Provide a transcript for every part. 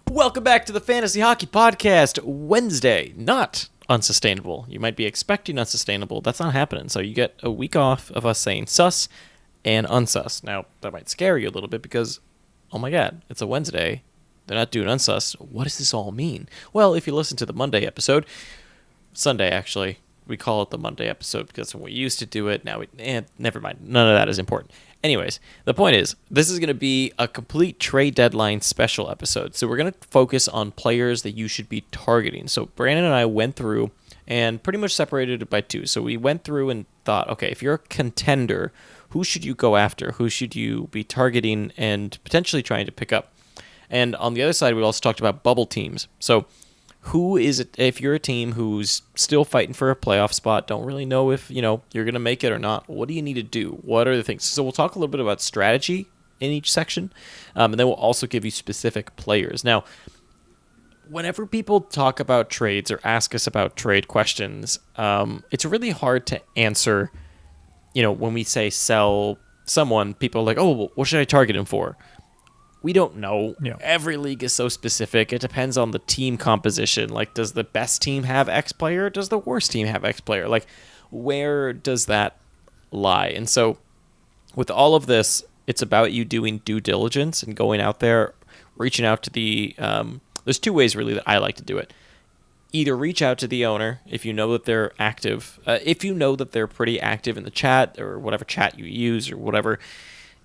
Welcome back to the Fantasy Hockey Podcast. Wednesday, not unsustainable. You might be expecting unsustainable. That's not happening. So you get a week off of us saying sus and unsus. Now, that might scare you a little bit because, oh my God, it's a Wednesday. They're not doing unsus. What does this all mean? Well, if you listen to the Monday episode, Sunday actually, we call it the Monday episode because when we used to do it, now never mind. None of that is important. Anyways, the point is, this is going to be a complete trade deadline special episode. So we're going to focus on players that you should be targeting. So Brandon and I went through and pretty much separated it by two. So we went through and thought, okay, if you're a contender, who should you go after? Who should you be targeting and potentially trying to pick up? And on the other side, we also talked about bubble teams. So who is it, if you're a team who's still fighting for a playoff spot, don't really know if you're going to make it or not, what do you need to do? What are the things? So we'll talk a little bit about strategy in each section, and then we'll also give you specific players. Now, whenever people talk about trades or ask us about trade questions, it's really hard to answer. When we say sell someone, people are like, oh, well, what should I target him for? We don't know. Yeah. Every league is so specific. It depends on the team composition. Like, does the best team have X player? Does the worst team have X player? Like, where does that lie? And so with all of this, it's about you doing due diligence and going out there, reaching out to the there's two ways really that I like to do it. Either reach out to the owner if you know that they're active. If you know that they're pretty active in the chat or whatever chat you use or whatever.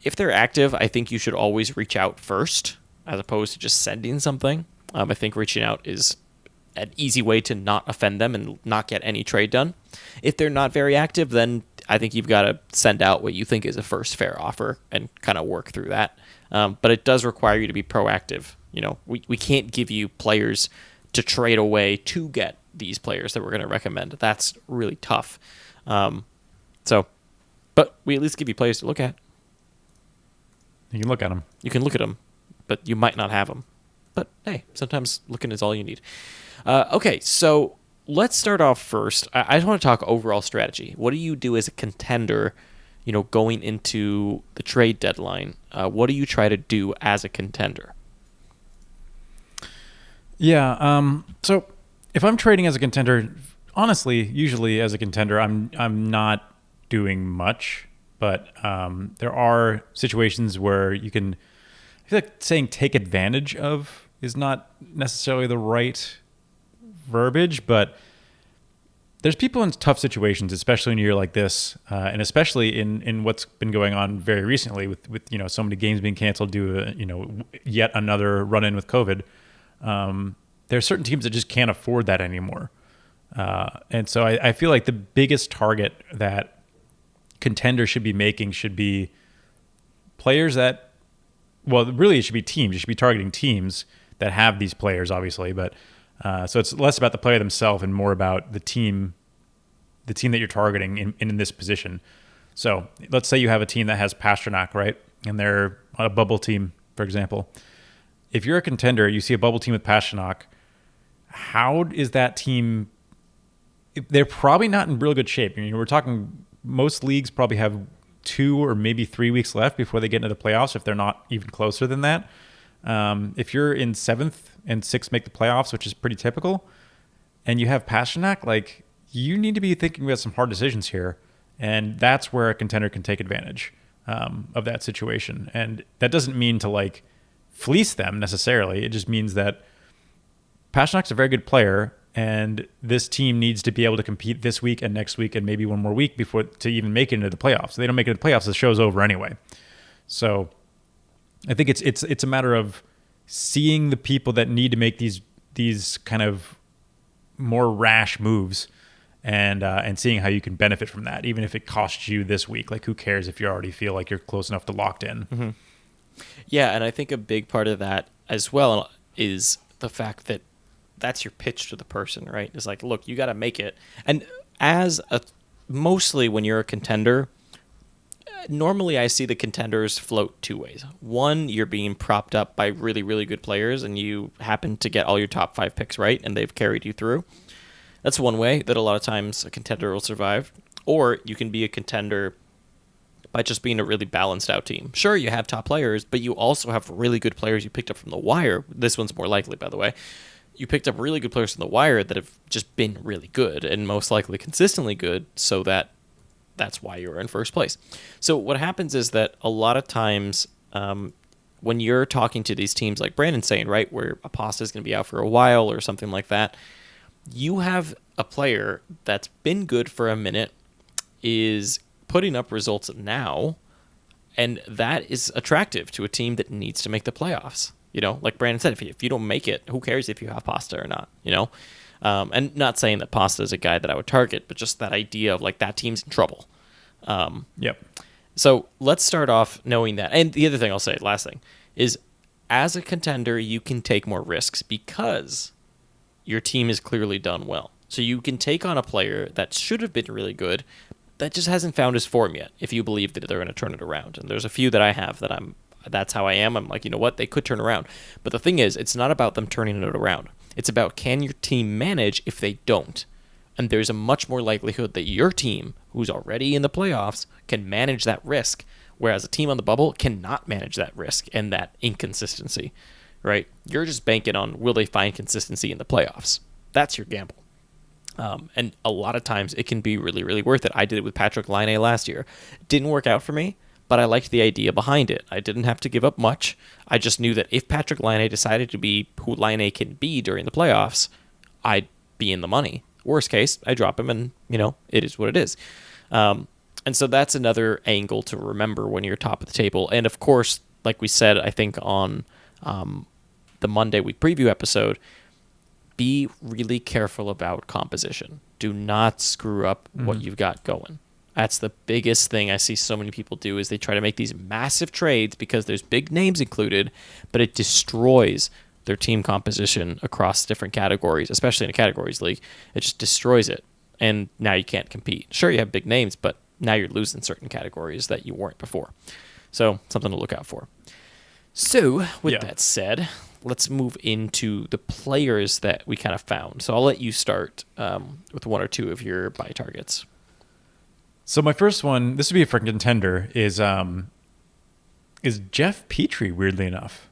If they're active, I think you should always reach out first as opposed to just sending something. I think reaching out is an easy way to not offend them and not get any trade done. If they're not very active, then I think you've got to send out what you think is a first fair offer and kind of work through that. But it does require you to be proactive. We can't give you players to trade away to get these players that we're going to recommend. That's really tough. But we at least give you players to look at. You can look at them. You can look at them, but you might not have them. But hey, sometimes looking is all you need. Okay, so let's start off first. I just want to talk overall strategy. What do you do as a contender, going into the trade deadline? What do you try to do as a contender? Yeah, so if I'm trading as a contender, honestly, usually as a contender, I'm not doing much. But there are situations where you can, I feel like saying take advantage of is not necessarily the right verbiage, but there's people in tough situations, especially in a year like this, and especially in what's been going on very recently with so many games being canceled due to yet another run-in with COVID. There are certain teams that just can't afford that anymore. And so I feel like the biggest target that contenders should be making should be players that, well, really it should be teams. You should be targeting teams that have these players, obviously. But so it's less about the player themselves and more about the team that you're targeting in this position. So let's say you have a team that has Pastrnak, right? And they're on a bubble team, for example. If you're a contender, you see a bubble team with Pastrnak, how is that team? They're probably not in real good shape. We're talking most leagues probably have 2 or maybe 3 weeks left before they get into the playoffs, if they're not even closer than that. If you're in 7th and 6th make the playoffs, which is pretty typical, and you have Pastrnak, like, you need to be thinking about some hard decisions here. And that's where a contender can take advantage of that situation. And that doesn't mean to, fleece them necessarily. It just means that Pasternak's a very good player, and this team needs to be able to compete this week and next week and maybe one more week before to even make it into the playoffs. If they don't make it into the playoffs, the show's over anyway. So I think it's a matter of seeing the people that need to make these kind of more rash moves and seeing how you can benefit from that, even if it costs you this week. Like, who cares if you already feel like you're close enough to locked in? Mm-hmm. Yeah, and I think a big part of that as well is the fact that that's your pitch to the person, right? It's like, look, you got to make it. And mostly when you're a contender, normally I see the contenders float two ways. One, you're being propped up by really, really good players, and you happen to get all your top 5 picks right, and they've carried you through. That's one way that a lot of times a contender will survive. Or you can be a contender by just being a really balanced out team. Sure, you have top players, but you also have really good players you picked up from the wire. This one's more likely, by the way. You picked up really good players from the wire that have just been really good and most likely consistently good, so that's why you're in first place. So what happens is that a lot of times when you're talking to these teams like Brandon's saying, right, where Apasta is going to be out for a while or something like that, you have a player that's been good for a minute, is putting up results now, and that is attractive to a team that needs to make the playoffs. Like Brandon said, if you don't make it, who cares if you have Pasta or not, And not saying that Pasta is a guy that I would target, but just that idea of like that team's in trouble. Yep. So let's start off knowing that. And the other thing I'll say, last thing, is as a contender, you can take more risks because your team is clearly done well. So you can take on a player that should have been really good that just hasn't found his form yet, if you believe that they're going to turn it around. And there's a few that I have that that's how I am. I'm like, you know what? They could turn around. But the thing is, it's not about them turning it around. It's about, can your team manage if they don't? And there's a much more likelihood that your team, who's already in the playoffs, can manage that risk, whereas a team on the bubble cannot manage that risk and that inconsistency, right? You're just banking on, will they find consistency in the playoffs? That's your gamble. And a lot of times it can be really, really worth it. I did it with Patrik Laine last year. It didn't work out for me, but I liked the idea behind it. I didn't have to give up much. I just knew that if Patrik Laine decided to be who Laine can be during the playoffs, I'd be in the money. Worst case, I drop him and, it is what it is. And so that's another angle to remember when you're top of the table. And of course, like we said, I think on the Monday week preview episode, be really careful about composition. Do not screw up what you've got going. That's the biggest thing I see so many people do, is they try to make these massive trades because there's big names included, but it destroys their team composition across different categories, especially in a categories league. It just destroys it. And now you can't compete. Sure, you have big names, but now you're losing certain categories that you weren't before. So something to look out for. So with that said, let's move into the players that we kind of found. So I'll let you start with one or two of your buy targets. So my first one, this would be for Contender, is Jeff Petry, weirdly enough.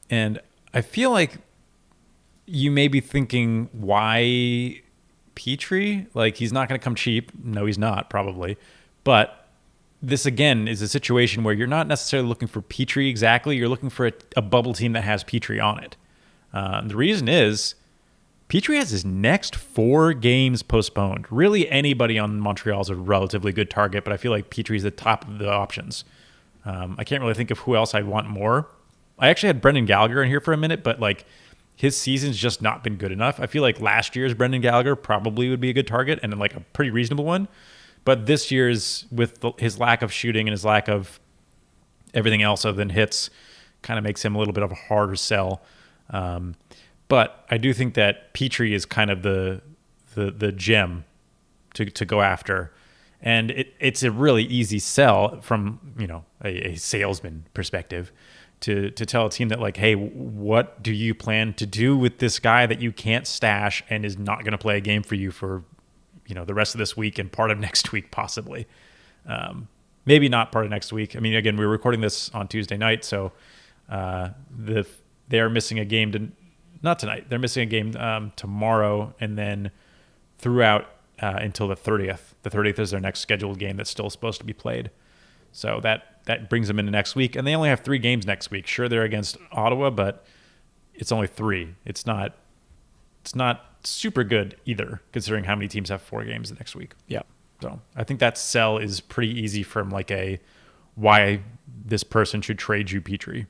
And I feel like you may be thinking, why Petry? Like, he's not going to come cheap. No, he's not, probably. But this, again, is a situation where you're not necessarily looking for Petry exactly. You're looking for a bubble team that has Petry on it. The reason is Petry has his next 4 games postponed. Really, anybody on Montreal is a relatively good target, but I feel like Petry's the top of the options. I can't really think of who else I'd want more. I actually had Brendan Gallagher in here for a minute, but like his season's just not been good enough. I feel like last year's Brendan Gallagher probably would be a good target and like a pretty reasonable one. But this year's, with his lack of shooting and his lack of everything else other than hits, kind of makes him a little bit of a harder sell. But I do think that Petry is kind of the gem to go after. And it's a really easy sell from, a salesman perspective to tell a team that, like, hey, what do you plan to do with this guy that you can't stash and is not going to play a game for you for, the rest of this week and part of next week, possibly. Maybe not part of next week. I mean, again, we're recording this on Tuesday night, so they are missing a game not tonight. They're missing a game tomorrow, and then throughout until the 30th. The 30th is their next scheduled game that's still supposed to be played. So that brings them into next week, and they only have 3 games next week. Sure, they're against Ottawa, but it's only 3. It's not super good either, considering how many teams have 4 games the next week. Yeah. So I think that sell is pretty easy from like why this person should trade you Petry.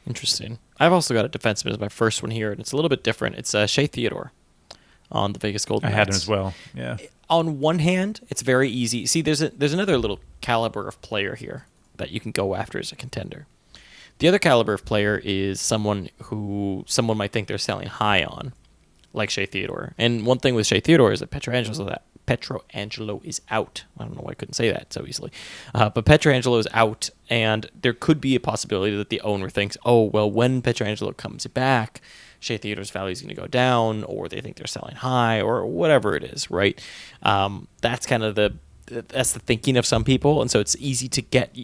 Interesting. I've also got a defenseman as my first one here, and it's a little bit different. It's Shea Theodore on the Vegas Golden Knights. I had him as well. Yeah. On one hand, it's very easy. See, there's another little caliber of player here that you can go after as a contender. The other caliber of player is someone who someone might think they're selling high on, like Shea Theodore. And one thing with Shea Theodore is that Pietrangelo is out. I don't know why I couldn't say that so easily. But Pietrangelo is out, and there could be a possibility that the owner thinks, oh, well, when Pietrangelo comes back, Shea Theodore's value is going to go down, or they think they're selling high, or whatever it is, right? That's kind of the that's the thinking of some people, and so it's easy to get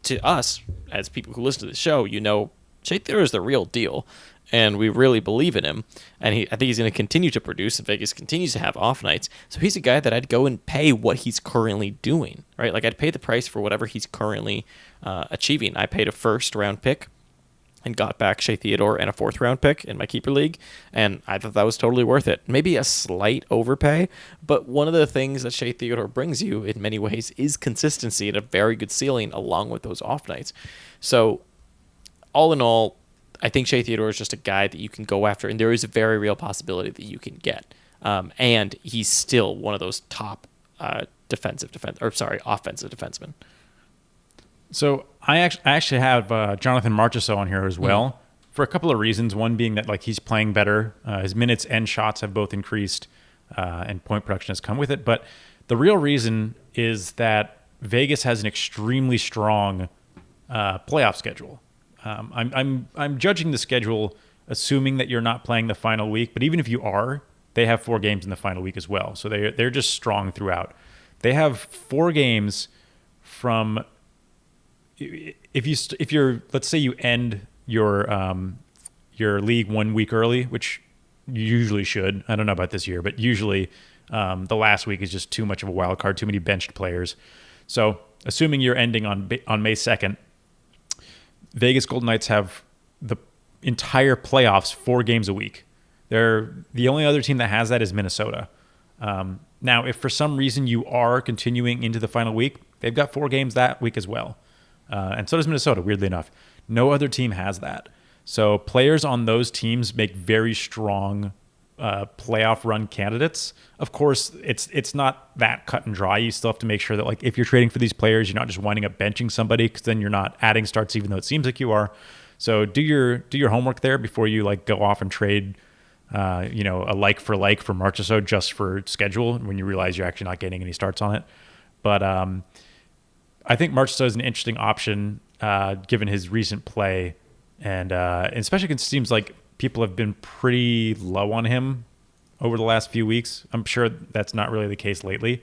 to us as people who listen to the show. Shea Theodore is the real deal, and we really believe in him. And I think he's going to continue to produce, and Vegas continues to have off nights. So he's a guy that I'd go and pay what he's currently doing, right? Like I'd pay the price for whatever he's currently achieving. I paid a first-round pick and got back Shea Theodore and a fourth-round pick in my keeper league, and I thought that was totally worth it. Maybe a slight overpay, but one of the things that Shea Theodore brings you in many ways is consistency and a very good ceiling along with those off nights. So all in all, I think Shea Theodore is just a guy that you can go after, and there is a very real possibility that you can get. And he's still one of those top offensive defensemen. So I actually have Jonathan Marchessault on here as well for a couple of reasons. One being that like he's playing better, his minutes and shots have both increased, and point production has come with it. But the real reason is that Vegas has an extremely strong playoff schedule. I'm judging the schedule assuming that you're not playing the final week, but even if you are, they have 4 games in the final week as well. So they're just strong throughout. They have 4 games from. If you're let's say you end your league 1 week early, which you usually should. I don't know about this year, but usually the last week is just too much of a wild card, too many benched players. So assuming you're ending on May 2nd, Vegas Golden Knights have the entire playoffs 4 games a week. They're the only other team that has that is Minnesota. Now, if for some reason you are continuing into the final week, they've got 4 games that week as well. And so does Minnesota, weirdly enough. No other team has that. So players on those teams make very strong playoff run candidates. Of course, it's not that cut and dry. You still have to make sure that like if you're trading for these players, you're not just winding up benching somebody because then you're not adding starts even though it seems like you are. So do your homework there before you like go off and trade a like for Marchessault just for schedule when you realize you're actually not getting any starts on it. But I think Marchessault is an interesting option given his recent play, and especially because it seems like people have been pretty low on him over the last few weeks. I'm sure that's not really the case lately,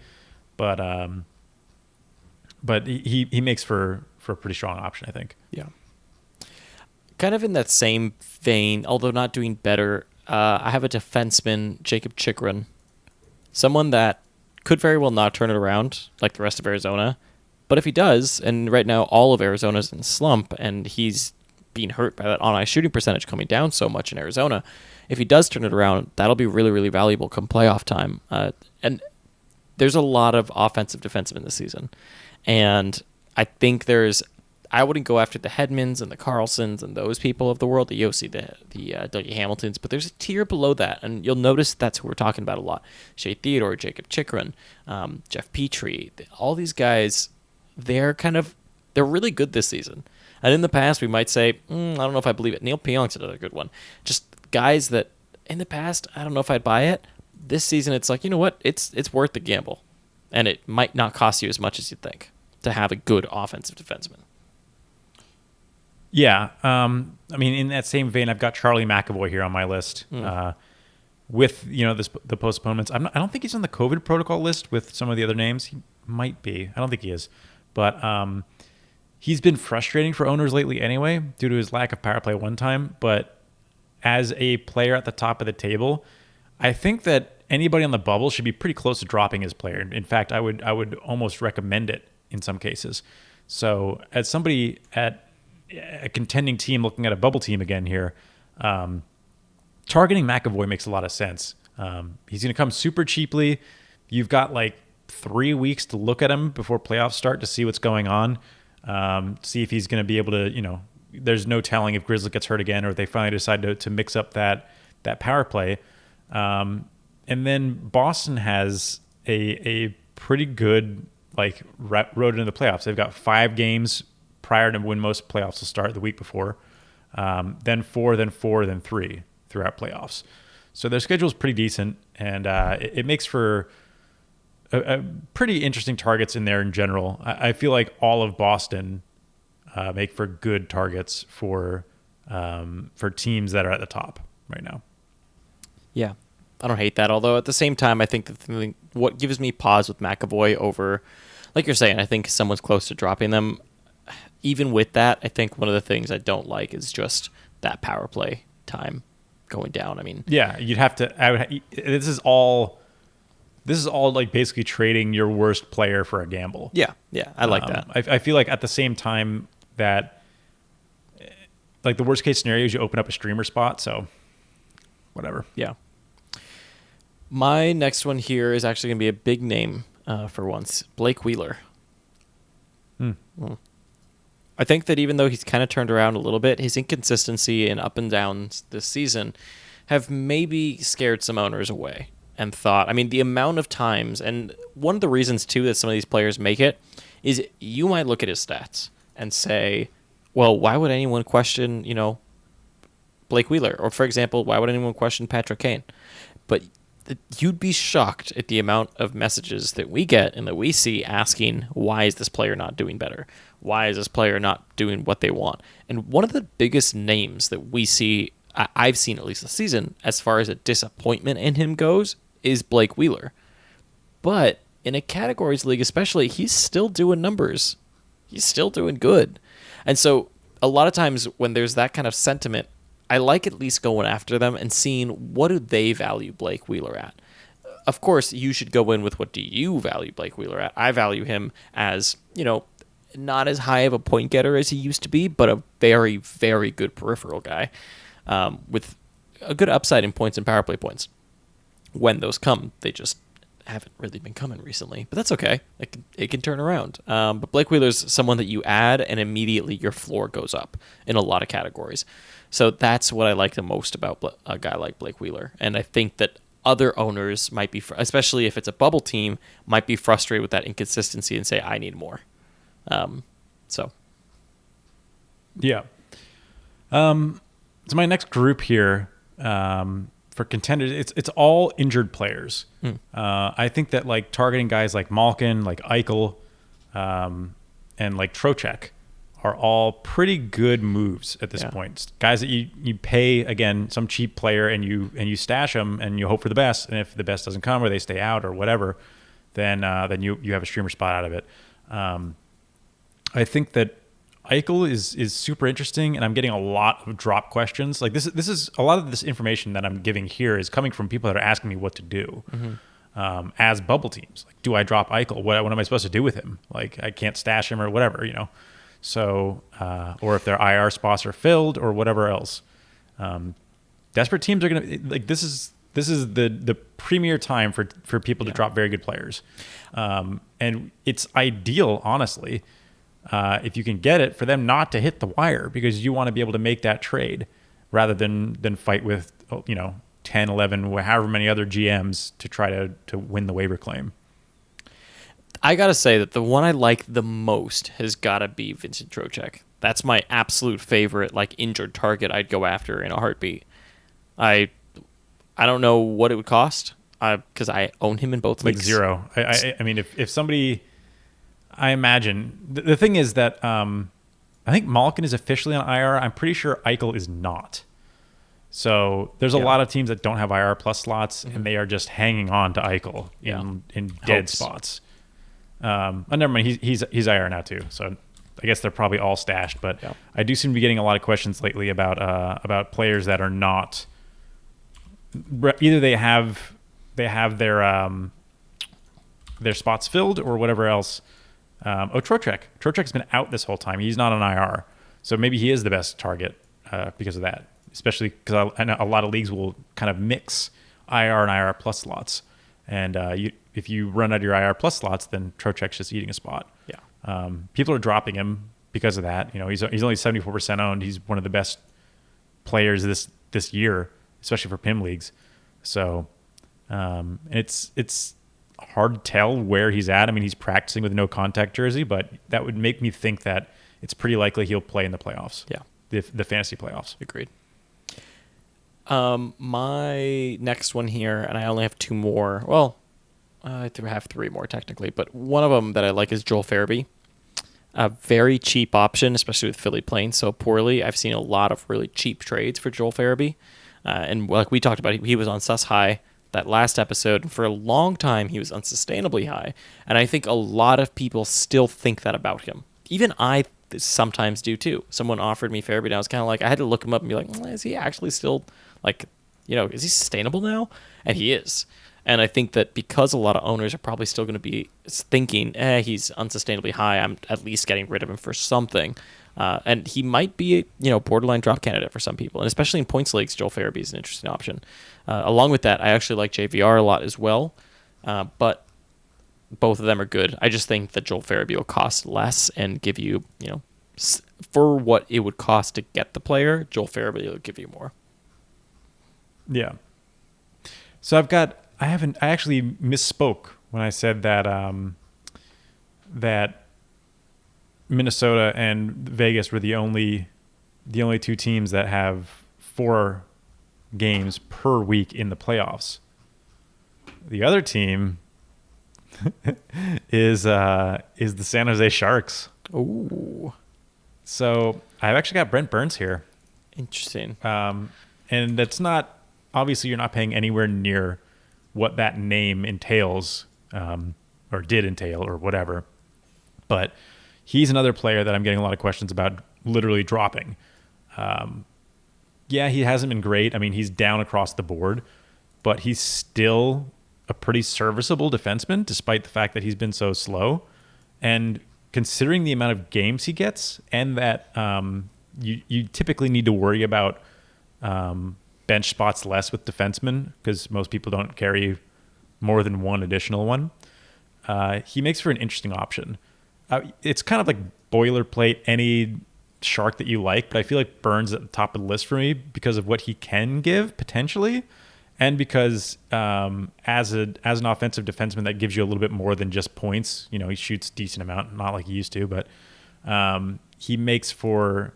but he makes for a pretty strong option, I think. Yeah. Kind of in that same vein, although not doing better, I have a defenseman, Jacob Chychrun, someone that could very well not turn it around like the rest of Arizona. But if he does, and right now all of Arizona's in slump, and he's being hurt by that on-ice shooting percentage coming down so much in Arizona, if he does turn it around, that'll be really, really valuable come playoff time. And there's a lot of offensive defensemen this season. And I think I wouldn't go after the Hedmans and the Carlsons and those people of the world, the Yossi, the Dougie Hamiltons, but there's a tier below that, and you'll notice that's who we're talking about a lot. Shea Theodore, Jacob Chychrun, Jeff Petry, all these guys, they're really good this season. And in the past, we might say, I don't know if I believe it. Neil Pionk's another good one. Just guys that in the past, I don't know if I'd buy it. This season, it's like, you know what? It's worth the gamble. And it might not cost you as much as you'd think to have a good offensive defenseman. Yeah. In that same vein, I've got Charlie McAvoy here on my list. With, the postponements. I don't think he's on the COVID protocol list with some of the other names. He might be. I don't think he is. But he's been frustrating for owners lately anyway due to his lack of power play one time. But as a player at the top of the table, I think that anybody on the bubble should be pretty close to dropping his player. In fact, I would almost recommend it in some cases. So as somebody at a contending team looking at a bubble team again here, targeting McAvoy makes a lot of sense. He's going to come super cheaply. You've got like 3 weeks to look at him before playoffs start to see what's going on. See if he's going to be able to, there's no telling if Grizzly gets hurt again or if they finally decide to mix up that power play. And then Boston has a pretty good road into the playoffs. They've got 5 games prior to when most playoffs will start the week before. Then 4, then 4, then 3 throughout playoffs. So their schedule is pretty decent, and it makes for a pretty interesting targets in there in general. I feel like all of Boston make for good targets for teams that are at the top right now. Yeah, I don't hate that. Although at the same time, I think what gives me pause with McAvoy over like you're saying, I think someone's close to dropping them. Even with that, I think one of the things I don't like is just that power play time going down. I mean, yeah, you'd have to. This is all like basically trading your worst player for a gamble. yeah, I like that. I feel like at the same time that, like, the worst case scenario is you open up a streamer spot. So, whatever. Yeah. My next one here is actually going to be a big name for once, Blake Wheeler. I think that even though he's kind of turned around a little bit, his inconsistency and up and downs this season have maybe scared some owners away and thought, I mean, the amount of times, and one of the reasons, too, that some of these players make it is you might look at his stats and say, well, why would anyone question, Blake Wheeler? Or, for example, why would anyone question Patrick Kane? But you'd be shocked at the amount of messages that we get and that we see asking, why is this player not doing better? Why is this player not doing what they want? And one of the biggest names that we see, I've seen at least this season, as far as a disappointment in him goes, is Blake Wheeler. But in a categories league especially, he's still doing numbers. He's still doing good. And so a lot of times when there's that kind of sentiment, I like at least going after them and seeing what do they value Blake Wheeler at. Of course, you should go in with what do you value Blake Wheeler at. I value him as, not as high of a point getter as he used to be, but a very, very good peripheral guy with a good upside in points and power play points. When those come, they just haven't really been coming recently, but that's okay. It can turn around. But Blake Wheeler's someone that you add and immediately your floor goes up in a lot of categories. So that's what I like the most about a guy like Blake Wheeler. And I think that other owners might be, especially if it's a bubble team, might be frustrated with that inconsistency and say, I need more. Yeah. So my next group here, for contenders, it's all injured players. I think that like targeting guys like Malkin, like Eichel, and like Trocheck are all pretty good moves at this point. Guys that you pay, again, some cheap player and you stash them and you hope for the best. And if the best doesn't come or they stay out or whatever, then you have a streamer spot out of it. I think that Eichel is super interesting, and I'm getting a lot of drop questions. Like this is a lot of this information that I'm giving here is coming from people that are asking me what to do as bubble teams. Like, do I drop Eichel? What am I supposed to do with him? Like, I can't stash him or whatever, So, or if their IR spots are filled or whatever else. Desperate teams are gonna like this is the premier time for people to drop very good players, and it's ideal, honestly. If you can get it, for them not to hit the wire, because you want to be able to make that trade rather than fight with 10, 11, however many other GMs to try to win the waiver claim. I gotta say that the one I like the most has gotta be Vincent Trocheck. That's my absolute favorite, like, injured target I'd go after in a heartbeat. I don't know what it would cost because I own him in both leagues. Like zero. I mean, if somebody. I imagine the thing is that I think Malkin is officially on IR. I'm pretty sure Eichel is not. So there's a lot of teams that don't have IR plus slots, and they are just hanging on to Eichel in dead spots. Never mind. He's IR now too. So I guess they're probably all stashed. But I do seem to be getting a lot of questions lately about players that are not. Either they have their spots filled or whatever else. Trocheck. Trocheck's been out this whole time. He's not on IR. So maybe he is the best target because of that, especially because I know a lot of leagues will kind of mix IR and IR plus slots. And if you run out of your IR plus slots, then Trocheck's just eating a spot. Yeah. People are dropping him because of that. He's only 74% owned. He's one of the best players this year, especially for PIM leagues. So it's hard to tell where he's at. I mean, he's practicing with no contact jersey, but that would make me think that it's pretty likely he'll play in the playoffs. Yeah. The fantasy playoffs. Agreed. My next one here, and I only have two more. Well, I have three more technically, but one of them that I like is Joel Farabee. A very cheap option, especially with Philly playing so poorly. I've seen a lot of really cheap trades for Joel Farabee. And like we talked about, he was on sus high that last episode. And for a long time, he was unsustainably high. And I think a lot of people still think that about him. Even I sometimes do too. Someone offered me Fairbairn. I was kind of like, I had to look him up and be like, is he actually still like, is he sustainable now? And he is. And I think that because a lot of owners are probably still going to be thinking, he's unsustainably high, I'm at least getting rid of him for something. And he might be, borderline drop candidate for some people. And especially in points leagues, Joel Farabee is an interesting option. Along with that, I actually like JVR a lot as well. But both of them are good. I just think that Joel Farabee will cost less and give you, for what it would cost to get the player, Joel Farabee will give you more. Yeah. So I actually misspoke when I said that that Minnesota and Vegas were the only two teams that have 4 games per week in the playoffs. The other team is the San Jose Sharks. Ooh. So I've actually got Brent Burns here. Interesting. And that's not, obviously you're not paying anywhere near what that name entails, or did entail, or whatever. But he's another player that I'm getting a lot of questions about literally dropping. Yeah, he hasn't been great. I mean, he's down across the board, but he's still a pretty serviceable defenseman, despite the fact that he's been so slow. And considering the amount of games he gets, and that you typically need to worry about bench spots less with defensemen, because most people don't carry more than one additional one. He makes for an interesting option. It's kind of like boilerplate, any Shark that you like, but I feel like Burns at the top of the list for me because of what he can give potentially, and because as an offensive defenseman that gives you a little bit more than just points. He shoots a decent amount, not like he used to, but he makes for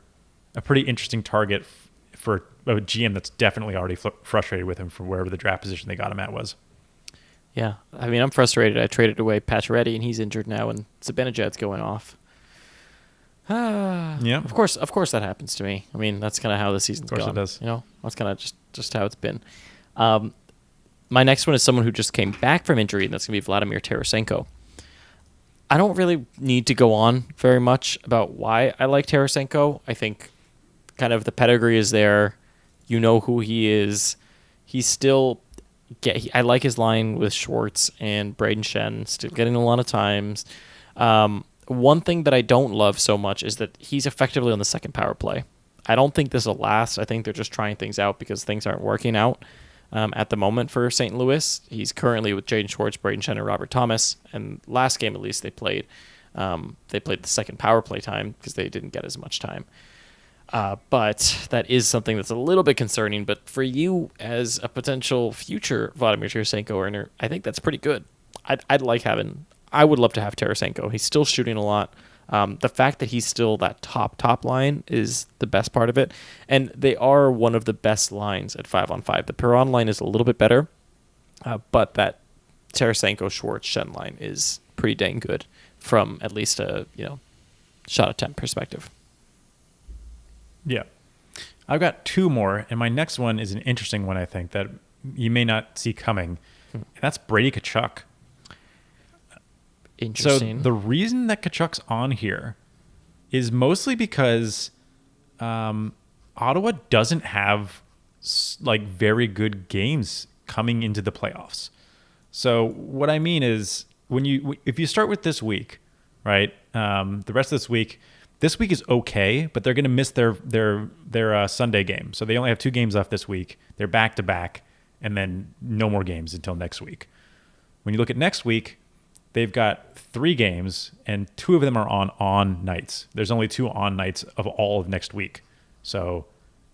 a pretty interesting target for a GM that's definitely already frustrated with him from wherever the draft position they got him at was. Yeah, I mean, I'm frustrated. I traded away Pacioretty, and he's injured now, and Zibanejad's going off. Yeah. Of course that happens to me. I mean, that's kind of how the season's gone. Of course it does. That's kind of just how it's been. My next one is someone who just came back from injury, and that's going to be Vladimir Tarasenko. I don't really need to go on very much about why I like Tarasenko. I think kind of the pedigree is there. You know who he is. He's still... I like his line with Schwartz and Braden Shen, still getting a lot of times. One thing that I don't love so much is that he's effectively on the second power play. I don't think this will last. I think they're just trying things out because things aren't working out at the moment for St. Louis. He's currently with Jaden Schwartz, Braden Shen, and Robert Thomas. And last game, at least, they played the second power play time because they didn't get as much time. But that is something that's a little bit concerning. But for you as a potential future Vladimir Tarasenko earner, I think that's pretty good. I would love to have Tarasenko. He's still shooting a lot. The fact that he's still that top line is the best part of it. And they are one of the best lines at 5-on-5. The Perron line is a little bit better, but that Tarasenko Schwartz Shen line is pretty dang good from at least a shot attempt perspective. Yeah. I've got 2 more, and my next one is an interesting one, I think, that you may not see coming. And that's Brady Tkachuk. Interesting. So the reason that Tkachuk's on here is mostly because Ottawa doesn't have very good games coming into the playoffs. So what I mean is if you start with this week, right? The rest of this week is okay, but they're going to miss their Sunday game. So they only have 2 games left this week. They're back to back, and then no more games until next week. When you look at next week, they've got 3 games, and 2 of them are on nights. There's only 2 on nights of all of next week. So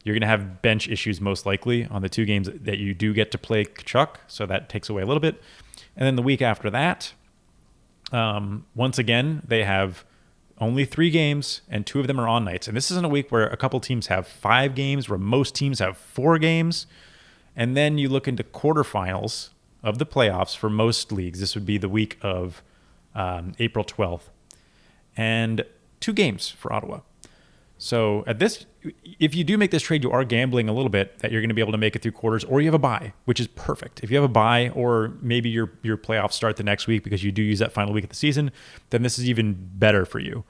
you're going to have bench issues most likely on the 2 games that you do get to play Tkachuk, so that takes away a little bit. And then the week after that, once again, they have only 3 games, and 2 of them are on nights. And this isn't a week where a couple teams have 5 games, where most teams have 4 games. And then you look into quarterfinals of the playoffs for most leagues. This would be the week of April 12th. And 2 games for Ottawa. So if you do make this trade, you are gambling a little bit that you're going to be able to make it through quarters, or you have a bye, which is perfect. If you have a bye, or maybe your playoffs start the next week because you do use that final week of the season, then this is even better for you.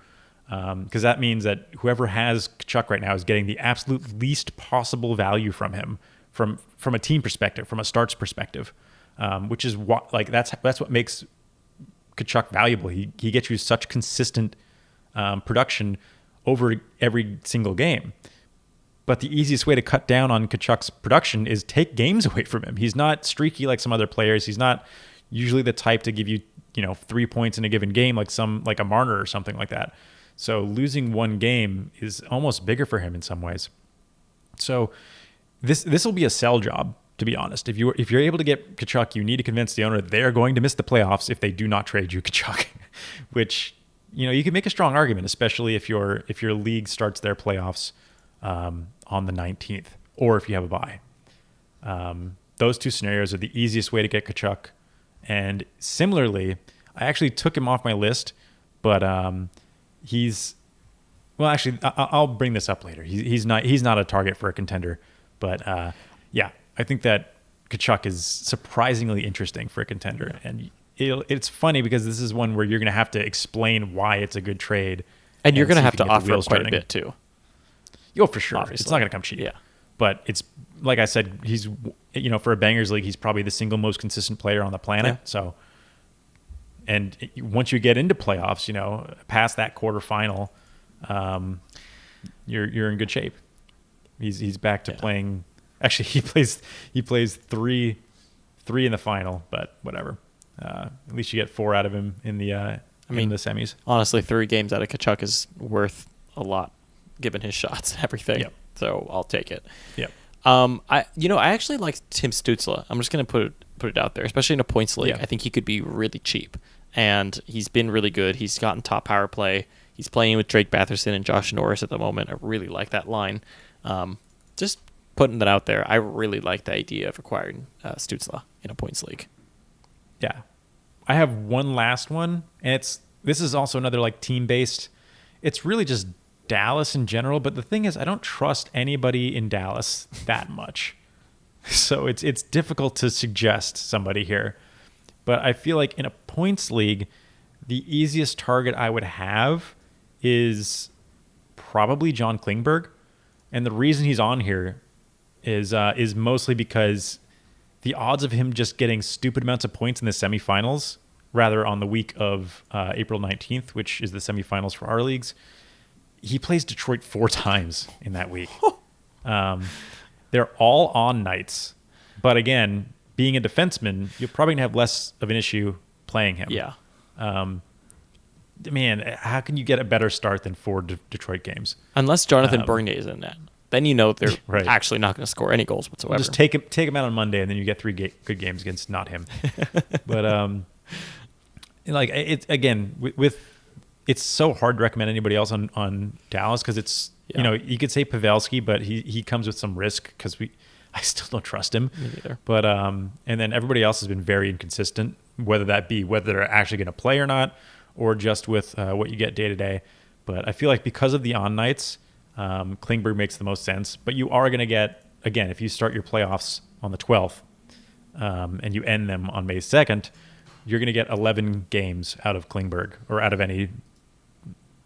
Because that means that whoever has Tkachuk right now is getting the absolute least possible value from him, from a team perspective, from a starts perspective, which is what that's what makes Tkachuk valuable. He gets you such consistent production over every single game. But the easiest way to cut down on Tkachuk's production is take games away from him. He's not streaky like some other players. He's not usually the type to give you 3 points in a given game like a Marner or something like that. So losing one game is almost bigger for him in some ways. So this will be a sell job, to be honest. If you're able to get Tkachuk, you need to convince the owner they're going to miss the playoffs if they do not trade you Tkachuk, which you can make a strong argument, especially if your league starts their playoffs on the 19th, or if you have a bye. Those two scenarios are the easiest way to get Tkachuk. And similarly, I actually took him off my list, but I'll bring this up later. He's not a target for a contender, but I think that Tkachuk is surprisingly interesting for a contender, and it's funny because this is one where you're going to have to explain why it's a good trade, and you're going to have to offer quite a bit too. Oh, for sure. Obviously. It's not going to come cheap. Yeah, but it's like I said, he's for a bangers league, he's probably the single most consistent player on the planet. Yeah. So, and once you get into playoffs, past that quarterfinal, you're in good shape. He's back to playing. Actually, he plays three in the final, but whatever. At least you get 4 out of him in the in the semis. Honestly, 3 games out of Tkachuk is worth a lot, given his shots and everything. Yep. So I'll take it. Yep. I actually like Tim Stützle. I'm just gonna put it out there, especially in a points league. Yeah. I think he could be really cheap, and he's been really good. He's gotten top power play. He's playing with Drake Batherson and Josh Norris at the moment. I really like that line. Just putting that out there. I really like the idea of acquiring Stützle in a points league. Yeah. I have one last one, and this is also another team based. It's really just Dallas in general, but the thing is I don't trust anybody in Dallas that much. So it's difficult to suggest somebody here. But I feel like in a points league, the easiest target I would have is probably John Klingberg. And the reason he's on here is mostly because the odds of him just getting stupid amounts of points in the semifinals, rather on the week of April 19th, which is the semifinals for our leagues, he plays Detroit 4 times in that week. They're all on nights. But again, being a defenseman, you're probably going to have less of an issue playing him. Yeah. Man, how can you get a better start than 4 Detroit games? Unless Jonathan Bernier is in net. Then they're right. Actually not going to score any goals whatsoever. Just take him out on Monday, and then you get 3 good games against not him. But it's again with it's so hard to recommend anybody else on Dallas because it's you could say Pavelski, but he comes with some risk because I still don't trust him. Me neither. But and then everybody else has been very inconsistent, whether they're actually going to play or not, or just with what you get day to day. But I feel like because of the on nights, Klingberg makes the most sense. But you are going to get, again, if you start your playoffs on the 12th and you end them on May 2nd, you're going to get 11 games out of Klingberg, or out of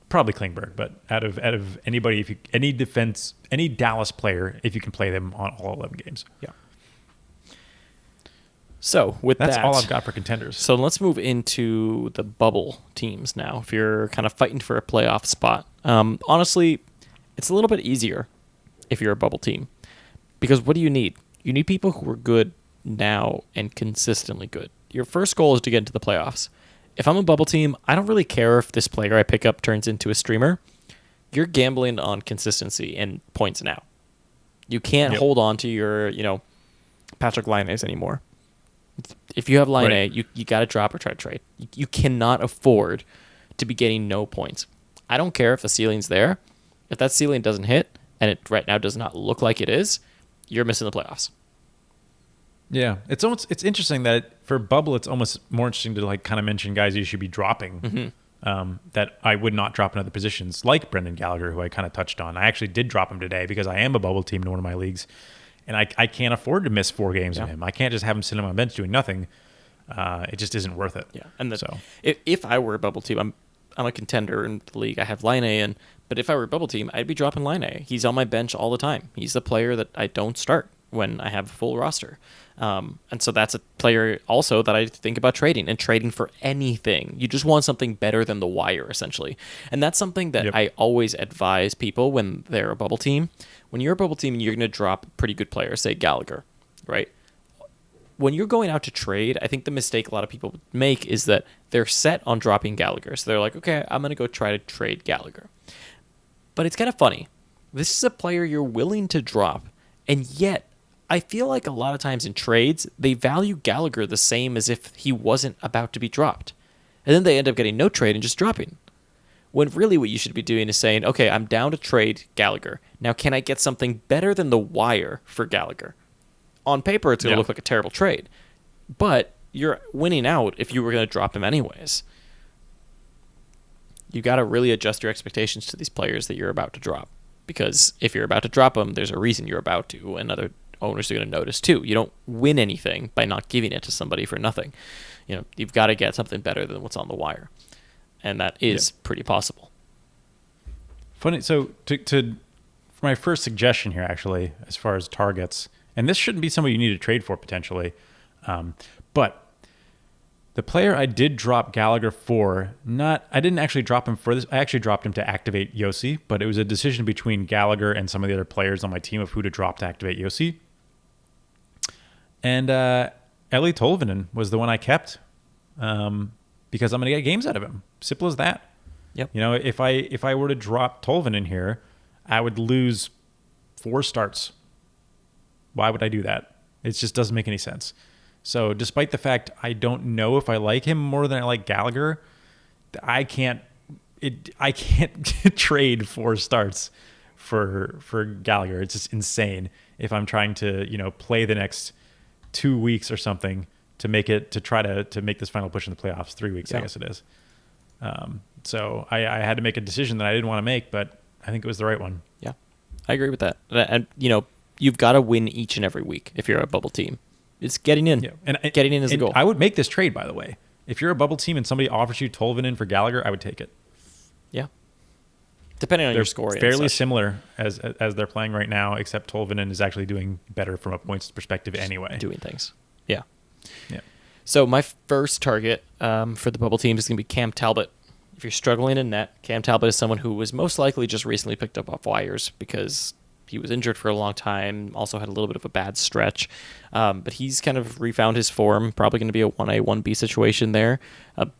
probably Klingberg, but out of anybody, any Dallas player, if you can play them on all 11 games. Yeah. So that's all I've got for contenders. So let's move into the bubble teams now. If you're kind of fighting for a playoff spot, honestly, it's a little bit easier if you're a bubble team, because what do you need? You need people who are good now and consistently good. Your first goal is to get into the playoffs. If I'm a bubble team, I don't really care if this player I pick up turns into a streamer. You're gambling on consistency and points now. You can't hold on to your, Patrick Laine's anymore. If you have Laine, right, you got to drop or try to trade. You cannot afford to be getting no points. I don't care if the ceiling's there. If that ceiling doesn't hit, and it right now does not look like it is, you're missing the playoffs. Yeah, it's interesting that for bubble, it's almost more interesting to kind of mention guys you should be dropping that I would not drop in other positions, like Brendan Gallagher, who I kind of touched on. I actually did drop him today because I am a bubble team in one of my leagues, and I can't afford to miss 4 games of him. I can't just have him sitting on my bench doing nothing. It just isn't worth it. Yeah, and if I were a bubble team, I'm a contender in the league. I have Line A in, but if I were a bubble team, I'd be dropping Line A. He's on my bench all the time. He's the player that I don't start when I have a full roster. And so that's a player also that I think about trading and trading for anything. You just want something better than the wire, essentially. And that's something that I always advise people when they're a bubble team. When you're a bubble team and you're going to drop pretty good players, say Gallagher, right? When you're going out to trade, I think the mistake a lot of people make is that they're set on dropping Gallagher. So they're like, okay, I'm going to go try to trade Gallagher. But it's kind of funny. This is a player you're willing to drop, and yet I feel like a lot of times in trades, they value Gallagher the same as if he wasn't about to be dropped. And then they end up getting no trade and just dropping. When really what you should be doing is saying, okay, I'm down to trade Gallagher. Now, can I get something better than the wire for Gallagher? On paper, it's going to look like a terrible trade. But you're winning out if you were going to drop him anyways. You got to really adjust your expectations to these players that you're about to drop. Because if you're about to drop them, there's a reason you're about to, and other owners are going to notice too. You don't win anything by not giving it to somebody for nothing. You've got to get something better than what's on the wire. And that is pretty possible. Funny. So for my first suggestion here, actually, as far as targets, and this shouldn't be somebody you need to trade for potentially, but the player I did drop Gallagher for, I didn't actually drop him for this. I actually dropped him to activate Yossi, but it was a decision between Gallagher and some of the other players on my team of who to drop to activate Yossi. And Eli Tolvanen was the one I kept because I'm going to get games out of him. Simple as that. Yep. If I were to drop Tolvanen here, I would lose 4 starts. Why would I do that? It just doesn't make any sense. So despite the fact I don't know if I like him more than I like Gallagher, I can't trade 4 starts for Gallagher. It's just insane if I'm trying to, play the next 2 weeks or something to try to make this final push in the playoffs. 3 weeks, I guess it is. So I had to make a decision that I didn't want to make, but I think it was the right one. Yeah, I agree with that. And you've got to win each and every week if you're a bubble team. It's getting in. Yeah. And getting in is the goal. I would make this trade, by the way. If you're a bubble team and somebody offers you Tolvanen for Gallagher, I would take it. Yeah. Depending on your score. They're fairly similar as they're playing right now, except Tolvanen is actually doing better from a points perspective anyway. Doing things. Yeah. Yeah. So my first target for the bubble team is going to be Cam Talbot. If you're struggling in net, Cam Talbot is someone who was most likely just recently picked up off wires because he was injured for a long time, also had a little bit of a bad stretch. But he's kind of refound his form, probably going to be a 1A, 1B situation there,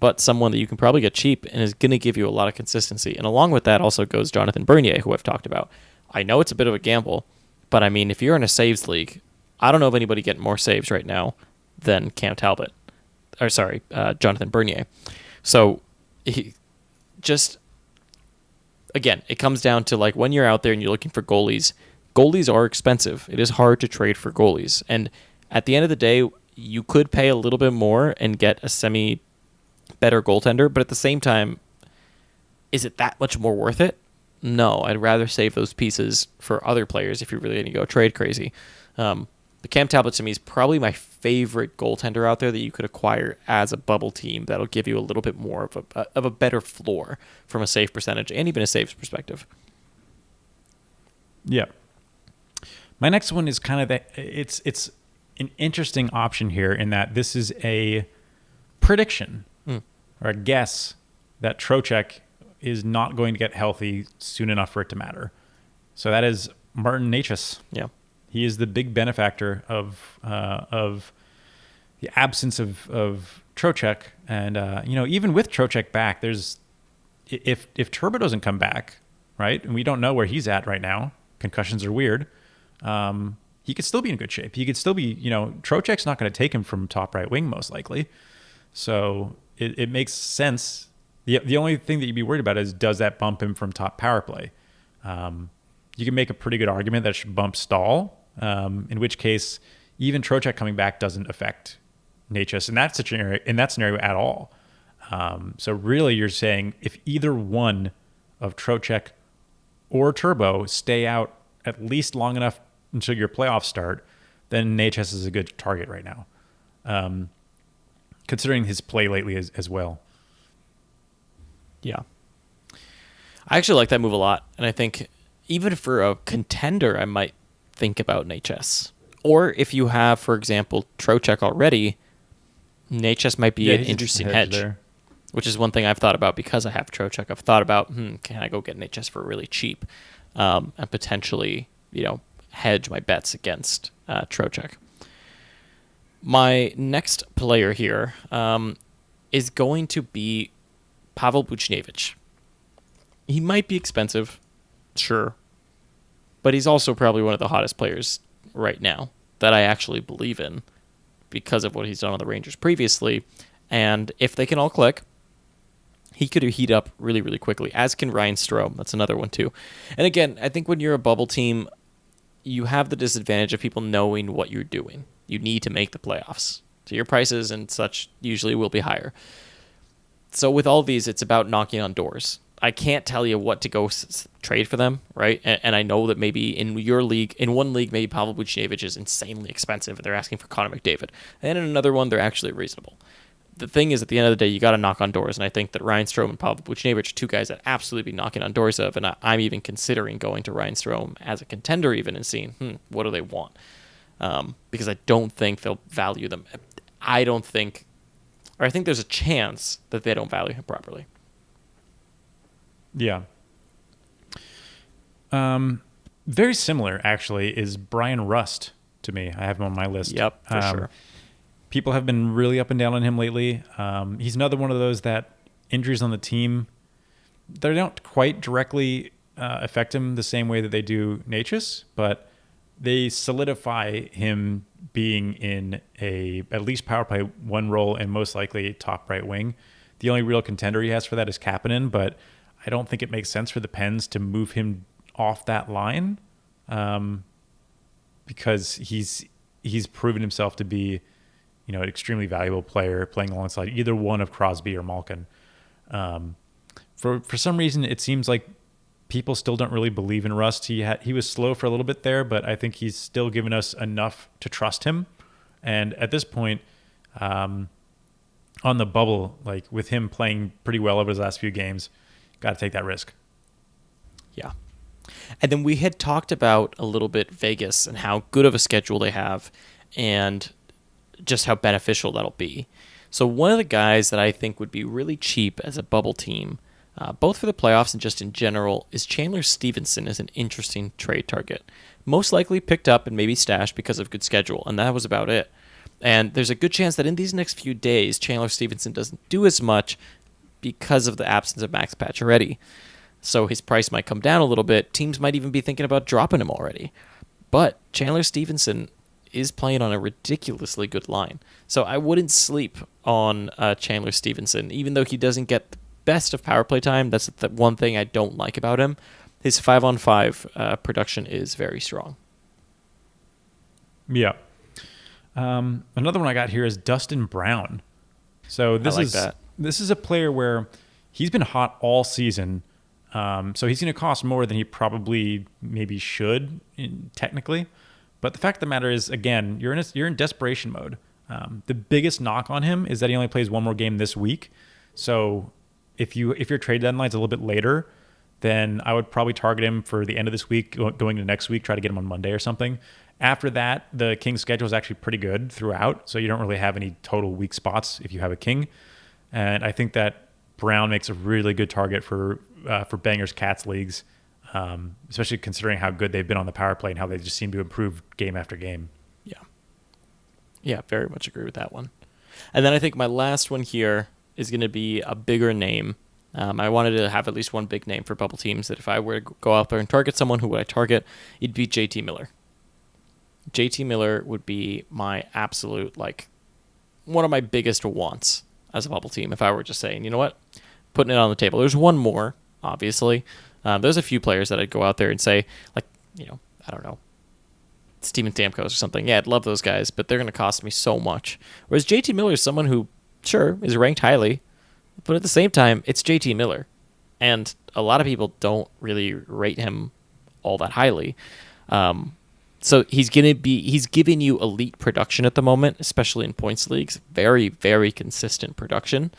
but someone that you can probably get cheap and is going to give you a lot of consistency. And along with that also goes Jonathan Bernier, who I've talked about. I know it's a bit of a gamble, but I mean, if you're in a saves league, I don't know of anybody getting more saves right now than Cam Talbot. Jonathan Bernier. So again, it comes down to like when you're out there and you're looking for goalies are expensive. It is hard to trade for goalies. And at the end of the day, you could pay a little bit more and get a semi-better goaltender. But at the same time, is it that much more worth it? No, I'd rather save those pieces for other players if you're really going to go trade crazy. But Cam Talbot to me is probably my favorite goaltender out there that you could acquire as a bubble team that'll give you a little bit more of a better floor from a save percentage and even a saves perspective. Yeah. My next one is kind of it's an interesting option here in that this is a prediction or a guess that Trocheck is not going to get healthy soon enough for it to matter. So that is Martin Necas. Yeah. He is the big benefactor of the absence of Trocheck, and even with Trocheck back, there's if Turbo doesn't come back, right, and we don't know where he's at right now. Concussions are weird. He could still be in good shape. He could still be, Trocheck's not going to take him from top right wing most likely, so it makes sense. The only thing that you'd be worried about is does that bump him from top power play? You can make a pretty good argument that it should bump Stahl, in which case even Trocheck coming back doesn't affect Necas in that scenario at all. So really you're saying if either one of Trocheck or Turbo stay out at least long enough until your playoffs start, then Necas is a good target right now, considering his play lately as well. Yeah. I actually like that move a lot, and I think even for a contender, I might think about Necas. Or if you have, for example, Trocheck already, Necas might be an interesting hedge there. Which is one thing I've thought about because I have Trocheck. I've thought about, can I go get Necas for really cheap and potentially, hedge my bets against Trocheck. My next player here is going to be Pavel Buchnevich. He might be expensive, sure, but he's also probably one of the hottest players right now that I actually believe in because of what he's done on the Rangers previously. And if they can all click, he could heat up really, really quickly, as can Ryan Strome. That's another one, too. And again, I think when you're a bubble team, you have the disadvantage of people knowing what you're doing. You need to make the playoffs. So your prices and such usually will be higher. So with all these, it's about knocking on doors. I can't tell you what to go trade for them, right? And I know that maybe in your league, in one league, maybe Pavel Buchnevich is insanely expensive. They're asking for Connor McDavid. And in another one, they're actually reasonable. The thing is, at the end of the day, you got to knock on doors, and I think that Ryan Strome and Pavel Buchnevich are two guys that absolutely be knocking on doors of, and I'm even considering going to Ryan Strome as a contender even and seeing, what do they want? Because I don't think they'll value them. I think there's a chance that they don't value him properly. Yeah. Very similar, actually, is Brian Rust to me. I have him on my list. Yep, for sure. People have been really up and down on him lately. He's another one of those that injuries on the team, they don't quite directly affect him the same way that they do Necas, but they solidify him being in at least power play one role and most likely top right wing. The only real contender he has for that is Kapanen, but I don't think it makes sense for the Pens to move him off that line because he's proven himself to be an extremely valuable player playing alongside either one of Crosby or Malkin. For some reason, it seems like people still don't really believe in Rust. He was slow for a little bit there, but I think he's still given us enough to trust him. And at this point, on the bubble, like with him playing pretty well over his last few games, got to take that risk. Yeah. And then we had talked about a little bit Vegas and how good of a schedule they have and just how beneficial that'll be. So one of the guys that I think would be really cheap as a bubble team, both for the playoffs and just in general, is Chandler Stevenson as an interesting trade target. Most likely picked up and maybe stashed because of good schedule, and that was about it. And there's a good chance that in these next few days, Chandler Stevenson doesn't do as much because of the absence of Max Pacioretty. So his price might come down a little bit. Teams might even be thinking about dropping him already. But Chandler Stevenson is playing on a ridiculously good line. So I wouldn't sleep on Chandler Stevenson, even though he doesn't get the best of power play time. That's the one thing I don't like about him. His 5-on-5 production is very strong. Yeah. Another one I got here is Dustin Brown. So this is a player where he's been hot all season. So he's going to cost more than he probably maybe should technically. But the fact of the matter is, again, you're in desperation mode. The biggest knock on him is that he only plays one more game this week. So if your trade deadline's a little bit later, then I would probably target him for the end of this week, going to next week, try to get him on Monday or something. After that, the Kings' schedule is actually pretty good throughout, so you don't really have any total weak spots if you have a King. And I think that Brown makes a really good target for Bangers Cats leagues, especially considering how good they've been on the power play and how they just seem to improve game after game. Yeah, very much agree with that one. And then I think my last one here is going to be a bigger name. I wanted to have at least one big name for bubble teams that if I were to go out there and target someone, who would I target? It'd be JT Miller. JT Miller would be my absolute, one of my biggest wants as a bubble team if I were just saying, you know what, putting it on the table. There's one more, obviously. There's a few players that I'd go out there and say, I don't know, Steven Stamkos or something. Yeah, I'd love those guys, but they're going to cost me so much. Whereas JT Miller is someone who, sure, is ranked highly, But at the same time, it's JT Miller. And a lot of people don't really rate him all that highly. So he's giving you elite production at the moment, especially in points leagues. Very, very consistent production,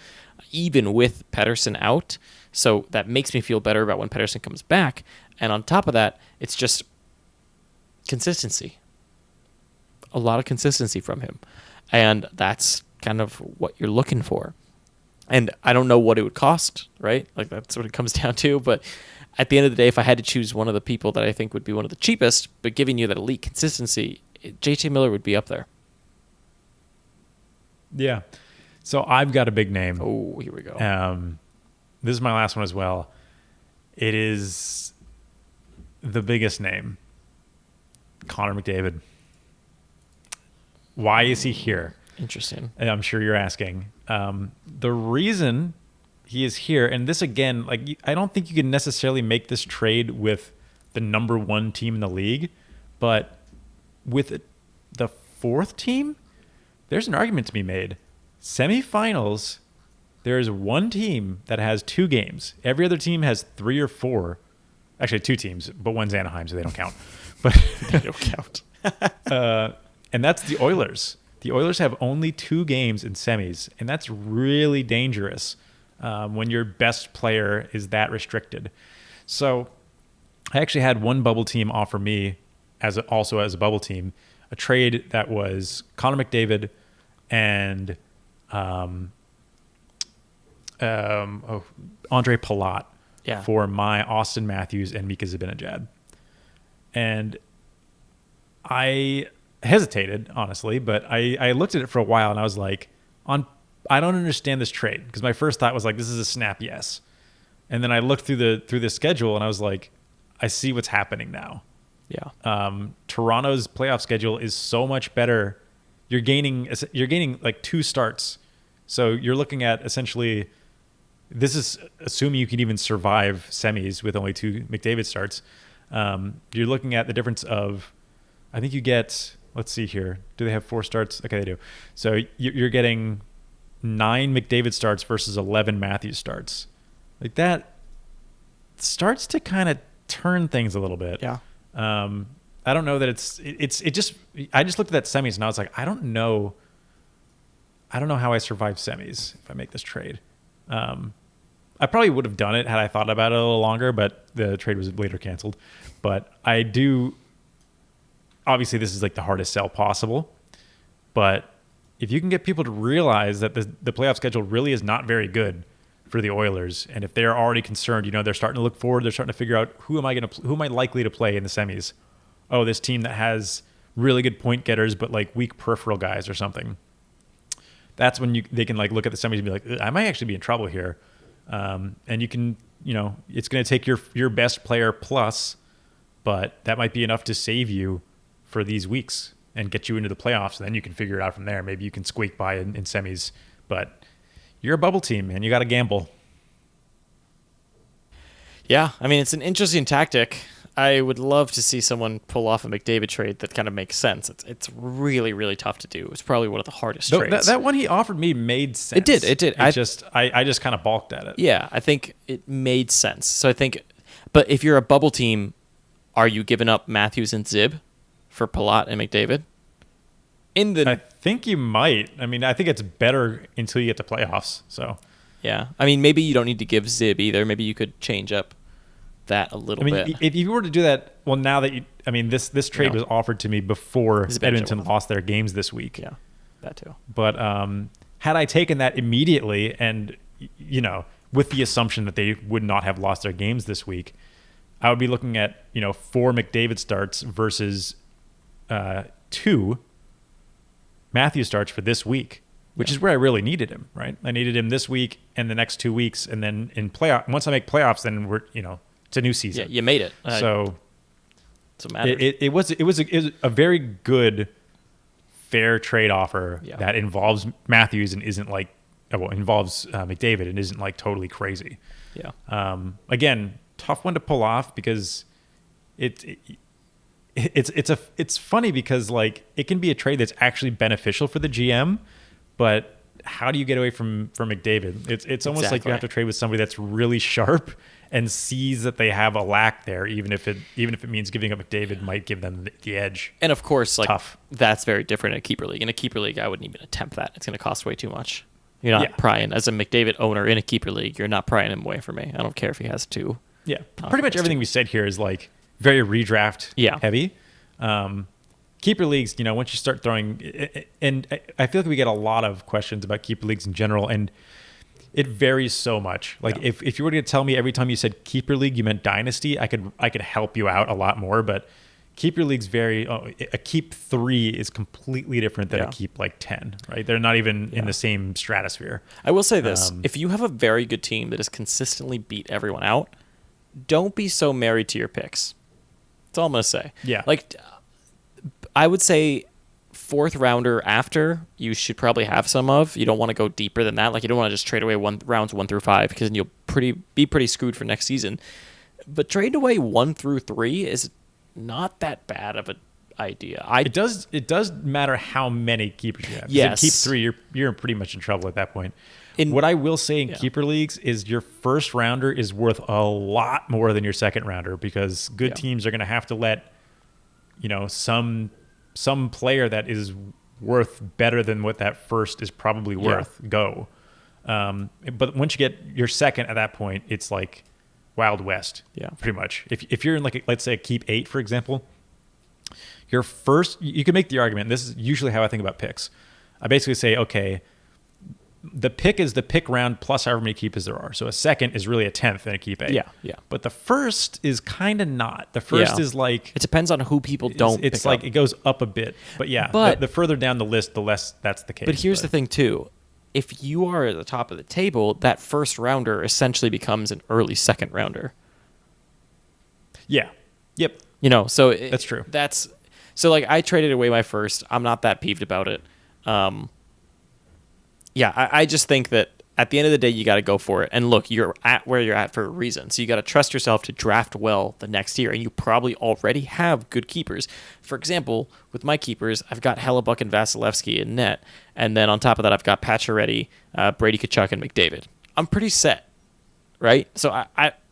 even with Pettersson out. So that makes me feel better about when Pettersson comes back. And on top of that, it's just consistency. A lot of consistency from him. And that's kind of what you're looking for. And I don't know what it would cost, right? Like, that's what it comes down to. But at the end of the day, if I had to choose one of the people that I think would be one of the cheapest, but giving you that elite consistency, JT Miller would be up there. Yeah. So I've got a big name. Oh, here we go. This is my last one as well. It is the biggest name, Connor McDavid. Why is he here? Interesting. And I'm sure you're asking. The reason he is here, and this again, like, I don't think you can necessarily make this trade with the number one team in the league, but with the fourth team, there's an argument to be made. Semifinals, there's one team that has 2 games. Every other team has 3 or 4. Actually, 2 teams, but one's Anaheim, so they don't count. But They don't count. And that's the Oilers. The Oilers have only 2 games in semis, and that's really dangerous when your best player is that restricted. So I actually had one bubble team offer me, also as a bubble team, a trade that was Connor McDavid and Andre Palat for my Austin Matthews and Mika Zibanejad. And I hesitated, honestly, but I looked at it for a while and I was like, I don't understand this trade, because my first thought was like, this is a snap yes. And then I looked through the schedule and I was like, I see what's happening now. Yeah. Toronto's playoff schedule is so much better. You're gaining like 2 starts. So you're looking at essentially, this is assuming you can even survive semis with only 2 McDavid starts. You're looking at the difference of, I think you get, let's see here. Do they have 4 starts? Okay, they do. So you're getting 9 McDavid starts versus 11 Matthews starts. Like, that starts to kind of turn things a little bit. Yeah. I don't know that I just looked at that semis and I was like, I don't know how I survive semis if I make this trade. I probably would have done it had I thought about it a little longer, but the trade was later canceled. But I do, obviously this is like the hardest sell possible, but if you can get people to realize that the playoff schedule really is not very good for the Oilers, and if they're already concerned, they're starting to look forward, they're starting to figure out who am I likely to play in the semis? Oh, this team that has really good point getters but like weak peripheral guys or something. That's when they can like look at the semis and be like, I might actually be in trouble here. And you can, it's going to take your best player plus, but that might be enough to save you for these weeks and get you into the playoffs. And then you can figure it out from there. Maybe you can squeak by in semis, but you're a bubble team and you got to gamble. Yeah. I mean, it's an interesting tactic. I would love to see someone pull off a McDavid trade that kind of makes sense. It's really, really tough to do. It's probably one of the hardest trades. That one he offered me made sense. It did. I just kind of balked at it. Yeah, I think it made sense. So I think, but if you're a bubble team, are you giving up Matthews and Zib for Palat and McDavid? I think you might. I mean, I think it's better until you get to playoffs. So yeah, I mean, maybe you don't need to give Zib either. Maybe you could change up that a little bit. If you were to do that, well, now that this trade was offered to me before Edmonton lost their games this week. Yeah, that too. But had I taken that immediately, and with the assumption that they would not have lost their games this week, I would be looking at 4 McDavid starts versus 2 Matthews starts for this week, which is where I really needed him. Right, I needed him this week and the next 2 weeks, and then in once I make playoffs, then we're it's a new season. Yeah, you made it. So matters. It was a very good, fair trade offer that involves Matthews and isn't like, involves McDavid and isn't like totally crazy. Yeah. Again, tough one to pull off because it's funny because like it can be a trade that's actually beneficial for the GM, but how do you get away from McDavid? It's almost like you have to trade with somebody that's really sharp and sees that they have a lack there, even if it means giving up McDavid might give them the edge. And of course, like Tough. That's very different in a keeper league. In a keeper league, I wouldn't even attempt that. It's going to cost way too much. You're not prying as a McDavid owner in a keeper league. You're not prying him away from me. I don't care if he has two. Yeah, pretty much everything we said here is like very redraft heavy. Keeper leagues, once you start throwing, and I feel like we get a lot of questions about keeper leagues in general, and it varies so much. Like if you were to tell me every time you said keeper league you meant dynasty, I could help you out a lot more. But keeper leagues vary. A keep 3 is completely different than a keep like 10. Right? They're not even in the same stratosphere. I will say this: if you have a very good team that has consistently beat everyone out, don't be so married to your picks. That's all I'm gonna say. Yeah. Like I would say 4th rounder after you should probably have some of. You don't want to go deeper than that. Like you don't want to just trade away rounds 1 through 5 because then you'll be pretty screwed for next season. But trading away 1 through 3 is not that bad of an idea. It does matter how many keepers you have. Yes. In keep 3, you're pretty much in trouble at that point. What I will say in keeper leagues is your 1st rounder is worth a lot more than your 2nd rounder because good teams are going to have to let some player that is worth better than what that first is probably worth go. But once you get your 2nd at that point, it's like Wild West. Yeah, pretty much. If you're in let's say a keep 8, for example, your first, you can make the argument. This is usually how I think about picks. I basically say, okay, the pick is the pick round plus however many keepers there are. So a 2nd is really a 10th in a keep 8. Yeah. But the first is kind of not. The first is like... It depends on who people don't It's like it goes up a bit. But the further down the list, the less that's the case. But here's the thing too. If you are at the top of the table, that 1st rounder essentially becomes an early 2nd rounder. Yeah. Yep. So... That's true. So like I traded away my 1st. I'm not that peeved about it. I just think that at the end of the day, you got to go for it. And look, you're at where you're at for a reason. So you got to trust yourself to draft well the next year. And you probably already have good keepers. For example, with my keepers, I've got Hellebuck and Vasilevsky in net. And then on top of that, I've got Pacioretty, Brady Tkachuk, and McDavid. I'm pretty set, right? So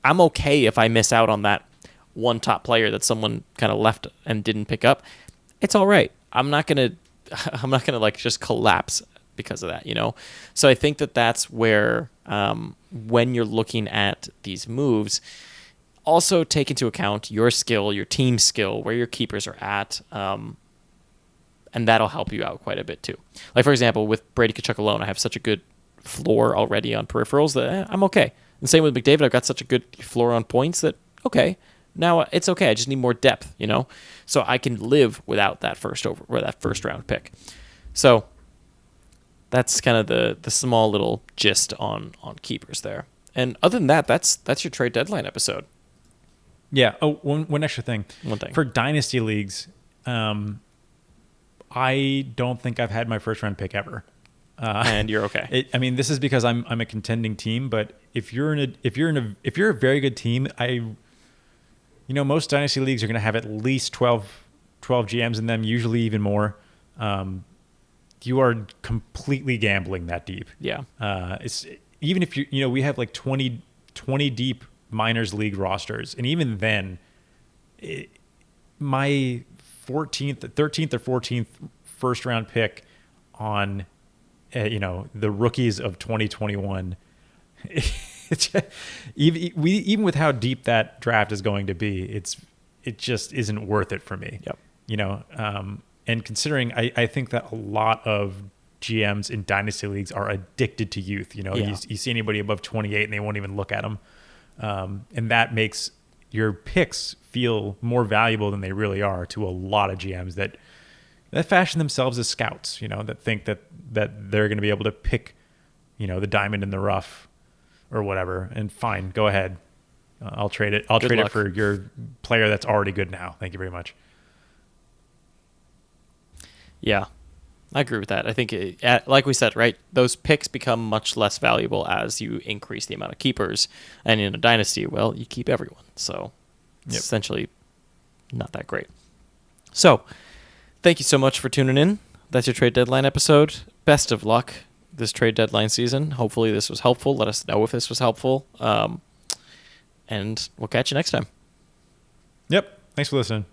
I'm okay if I miss out on that one top player that someone kind of left and didn't pick up. It's all right. I'm not gonna like just collapse because of that, So I think that's where when you're looking at these moves, also take into account your skill, your team skill, where your keepers are at, and that'll help you out quite a bit too. Like for example, with Brady Tkachuk alone, I have such a good floor already on peripherals that I'm okay. And same with McDavid, I've got such a good floor on points that okay. Now it's okay. I just need more depth, so I can live without that first round pick. So that's kind of the small little gist on keepers there. And other than that, that's your trade deadline episode. Yeah. Oh, one extra thing. One thing. For dynasty leagues, I don't think I've had my 1st round pick ever. And you're okay. This is because I'm a contending team. But if you're a very good team, most dynasty leagues are going to have at least 12 GMs in them, usually even more. You are completely gambling that deep. Yeah. It's even if we have like 20 deep minors league rosters, and even then, my 13th or 14th 1st round pick on, the rookies of 2021. Even with how deep that draft is going to be, it just isn't worth it for me. Yep. And considering I think that a lot of GMs in dynasty leagues are addicted to youth. You see anybody above 28 and they won't even look at them. And that makes your picks feel more valuable than they really are to a lot of GMs that fashion themselves as scouts, that think that they're going to be able to pick, the diamond in the rough or whatever. And fine, go ahead. I'll trade it. I'll trade it for your player that's already good now. Thank you very much. Yeah, I agree with that. I think, like we said, right, those picks become much less valuable as you increase the amount of keepers. And in a dynasty, well, you keep everyone. So it's essentially not that great. So thank you so much for tuning in. That's your trade deadline episode. Best of luck. this trade deadline season. Hopefully this was helpful. Let us know if this was helpful. And we'll catch you next time. Yep. Thanks for listening.